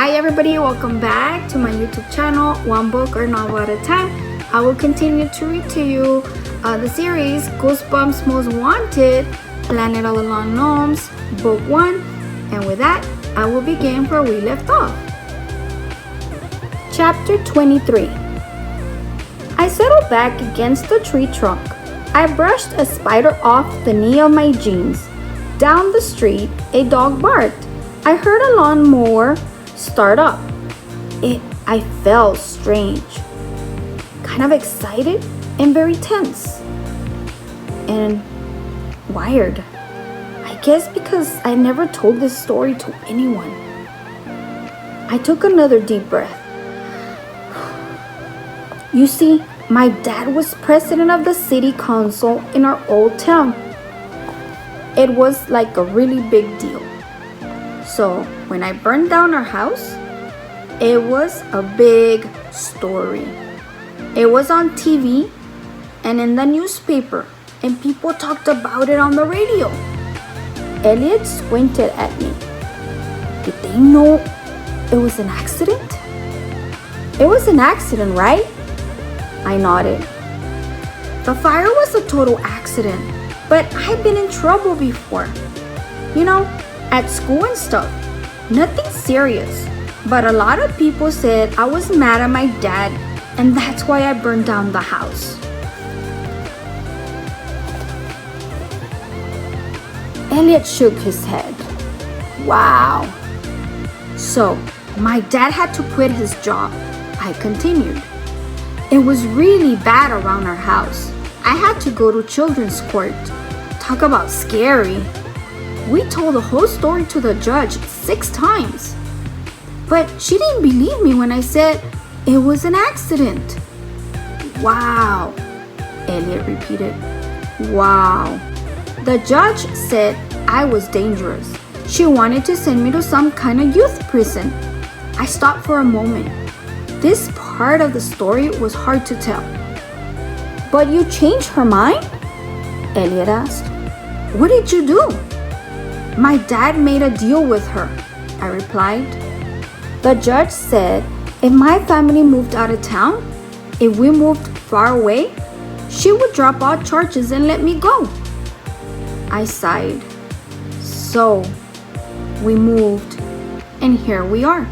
Hi everybody, welcome back to my YouTube channel, One Book or Novel at a Time. I will continue to read to you the series Goosebumps Most Wanted, Planet All Along Gnomes, Book 1. And with that, I will begin where we left off. Chapter 23. I settled back against the tree trunk. I brushed a spider off the knee of my jeans. Down the street, a dog barked. I heard a lawnmower start up. I felt strange, kind of excited and very tense and wired. I guess because I never told this story to anyone. I took another deep breath. You see, my dad was president of the city council in our old town. It was like a really big deal. So when I burned down our house, it was a big story. It was on TV and in the newspaper, and people talked about it on the radio. Elliot squinted at me. Did they know it was an accident? It was an accident, right? I nodded. The fire was a total accident, but I've been in trouble before. You know, at school and stuff. Nothing serious. But a lot of people said I was mad at my dad, and that's why I burned down the house. Elliot shook his head. Wow. So, my dad had to quit his job. I continued. It was really bad around our house. I had to go to children's court. Talk about scary. We told the whole story to the judge 6 times. But she didn't believe me when I said it was an accident. Wow, Elliot repeated. Wow. The judge said I was dangerous. She wanted to send me to some kind of youth prison. I stopped for a moment. This part of the story was hard to tell. But you changed her mind? Elliot asked. What did you do? My dad made a deal with her, I replied. The judge said if my family moved out of town, if we moved far away, she would drop all charges and let me go. I sighed. So, we moved, and here we are.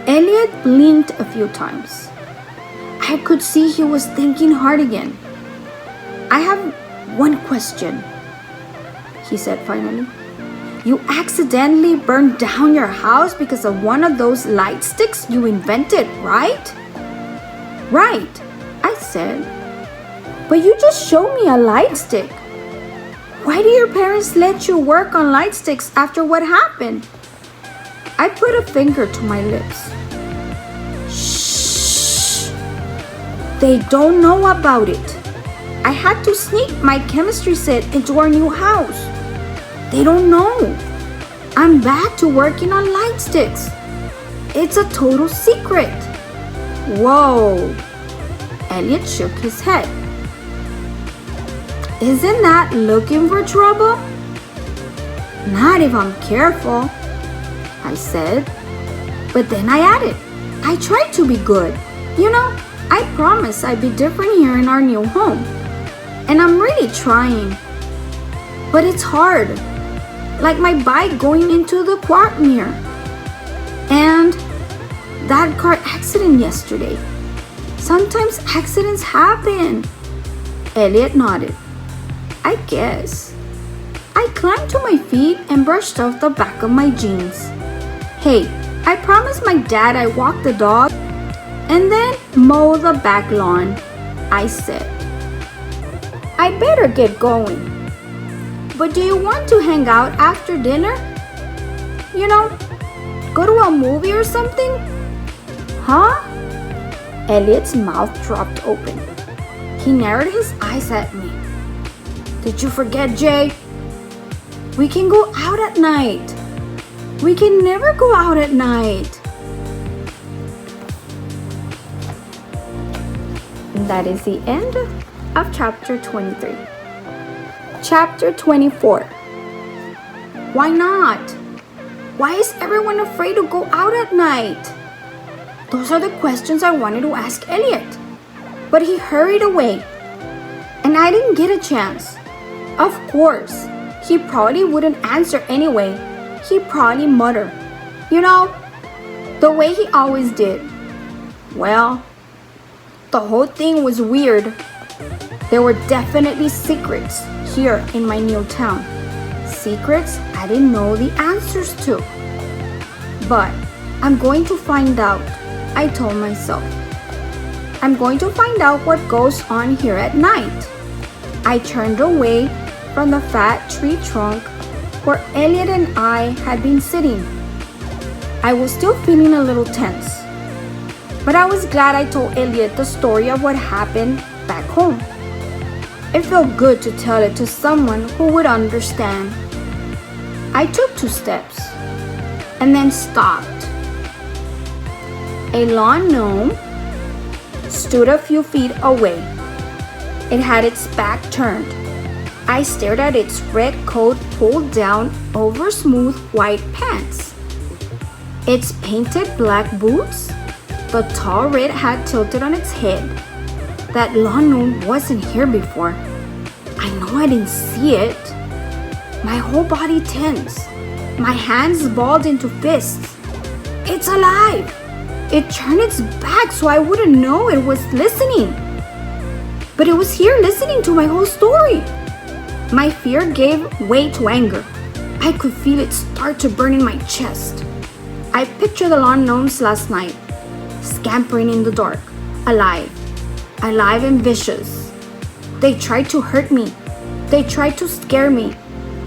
Elliot blinked a few times. I could see he was thinking hard again. I have one question, he said finally. You accidentally burned down your house because of one of those light sticks you invented, right? Right, I said. But you just showed me a light stick. Why do your parents let you work on light sticks after what happened? I put a finger to my lips. Shh. They don't know about it. I had to sneak my chemistry set into our new house. They don't know. I'm back to working on light sticks. It's a total secret. Whoa. Elliot shook his head. Isn't that looking for trouble? Not if I'm careful, I said. But then I added, I tried to be good. You know, I promised I'd be different here in our new home. And I'm really trying. But it's hard. Like my bike going into the Quagmire. And that car accident yesterday. Sometimes accidents happen. Elliot nodded. I guess. I climbed to my feet and brushed off the back of my jeans. Hey, I promised my dad I'd walk the dog and then mow the back lawn, I said. I better get going. But do you want to hang out after dinner? You know, go to a movie or something? Huh? Elliot's mouth dropped open. He narrowed his eyes at me. Did you forget, Jay? We can go out at night. We can never go out at night. And that is the end of chapter 23. Chapter 24. Why not? Why is everyone afraid to go out at night? Those are the questions I wanted to ask Elliot. But he hurried away, and I didn't get a chance. Of course, he probably wouldn't answer anyway. He probably muttered, the way he always did. Well, the whole thing was weird. There were definitely secrets here in my new town. Secrets I didn't know the answers to. But I'm going to find out, I told myself. I'm going to find out what goes on here at night. I turned away from the fat tree trunk where Elliot and I had been sitting. I was still feeling a little tense, but I was glad I told Elliot the story of what happened back home. It felt good to tell it to someone who would understand. I took 2 steps and then stopped. A lawn gnome stood a few feet away. It had its back turned. I stared at its red coat pulled down over smooth white pants. Its painted black boots, the tall red hat tilted on its head. That lawn gnome wasn't here before. I know I didn't see it. My whole body tensed. My hands balled into fists. It's alive! It turned its back so I wouldn't know it was listening. But it was here listening to my whole story. My fear gave way to anger. I could feel it start to burn in my chest. I pictured the lawn gnomes last night, scampering in the dark, alive and vicious. They tried to hurt me. They tried to scare me.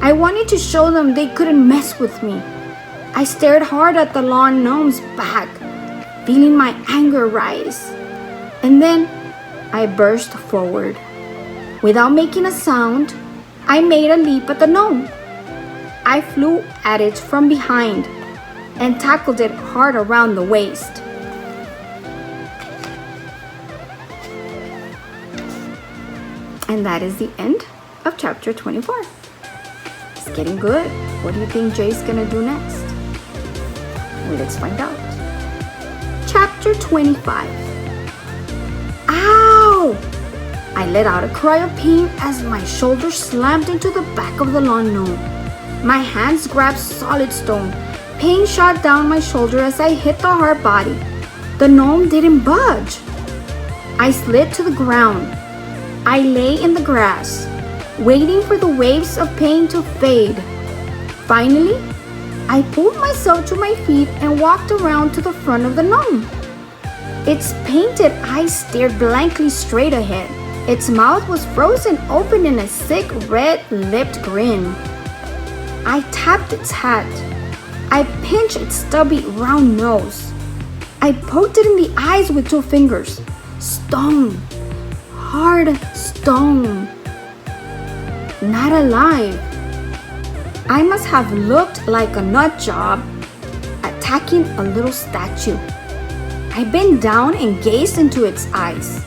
I wanted to show them they couldn't mess with me. I stared hard at the lawn gnome's back, feeling my anger rise. And then I burst forward. Without making a sound, I made a leap at the gnome. I flew at it from behind and tackled it hard around the waist. And that is the end of chapter 24. It's getting good. What do you think Jay's gonna do next? Well, let's find out. Chapter 25. Ow! I let out a cry of pain as my shoulder slammed into the back of the lawn gnome. My hands grabbed solid stone. Pain shot down my shoulder as I hit the hard body. The gnome didn't budge. I slid to the ground. I lay in the grass, waiting for the waves of pain to fade. Finally, I pulled myself to my feet and walked around to the front of the gnome. Its painted eyes stared blankly straight ahead. Its mouth was frozen open in a sick red-lipped grin. I tapped its hat. I pinched its stubby round nose. I poked it in the eyes with 2 fingers. Stone. Hard stone. Not alive. I must have looked like a nut job attacking a little statue. I bent down and gazed into its eyes.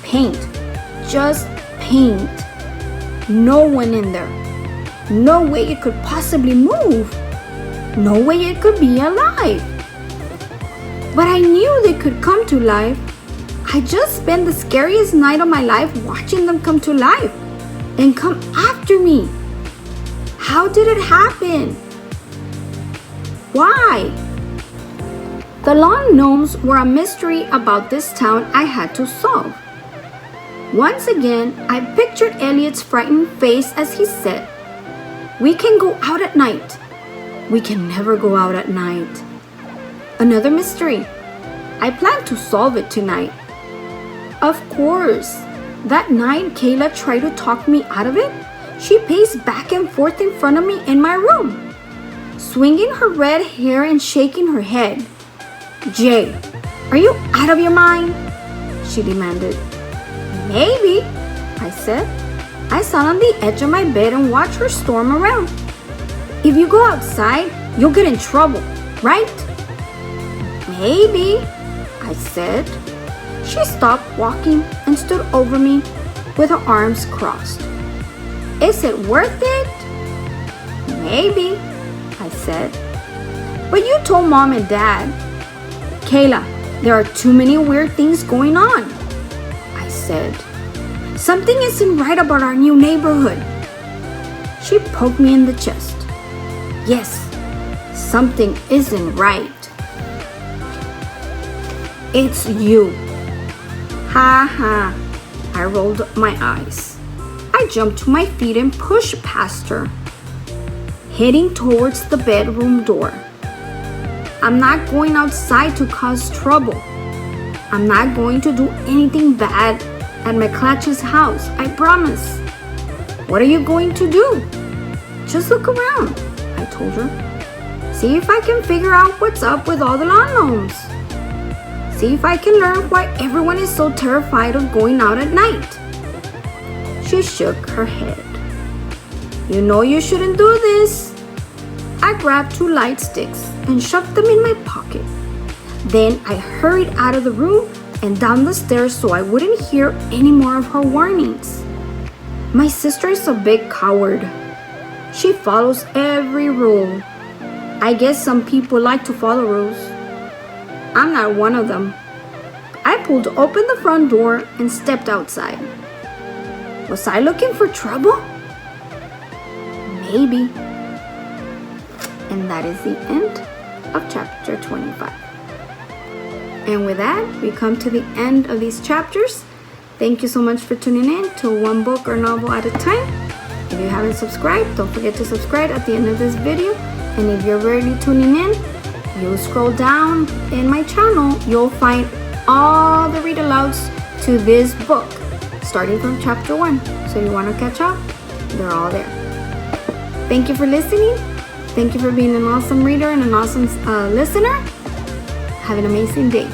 Paint. Just paint. No one in there. No way it could possibly move. No way it could be alive. But I knew they could come to life. I just spent the scariest night of my life watching them come to life and come after me. How did it happen? Why? The lawn gnomes were a mystery about this town I had to solve. Once again, I pictured Elliot's frightened face as he said, "We can go out at night." We can never go out at night. Another mystery. I plan to solve it tonight. Of course, that night Kayla tried to talk me out of it. She paced back and forth in front of me in my room, swinging her red hair and shaking her head. "Jay, are you out of your mind?" she demanded. "Maybe," I said. I sat on the edge of my bed and watched her storm around. "If you go outside, you'll get in trouble, right?" "Maybe," I said. She stopped walking and stood over me with her arms crossed. "Is it worth it?" "Maybe," I said. But you told Mom and Dad. Kayla, there are too many weird things going on, I said. Something isn't right about our new neighborhood. She poked me in the chest. Yes, something isn't right. It's you. Ha ha. I rolled my eyes. I jumped to my feet and pushed past her, heading towards the bedroom door. I'm not going outside to cause trouble. I'm not going to do anything bad at my clutch's house, I promise. What are you going to do? Just look around, I told her. See if I can figure out what's up with all the lawn gnomes. See if I can learn why everyone is so terrified of going out at night. She shook her head. You know you shouldn't do this. I grabbed 2 light sticks and shoved them in my pocket. Then I hurried out of the room and down the stairs so I wouldn't hear any more of her warnings. My sister is a big coward. She follows every rule. I guess some people like to follow rules. I'm not one of them. I pulled open the front door and stepped outside. Was I looking for trouble? Maybe. And that is the end of chapter 25. And with that, we come to the end of these chapters. Thank you so much for tuning in to one book or novel at a time. If you haven't subscribed, don't forget to subscribe at the end of this video. And if you're already tuning in, you scroll down in my channel, you'll find all the read alouds to this book, starting from chapter 1. So if you want to catch up, they're all there. Thank you for listening. Thank you for being an awesome reader and an awesome listener. Have an amazing day.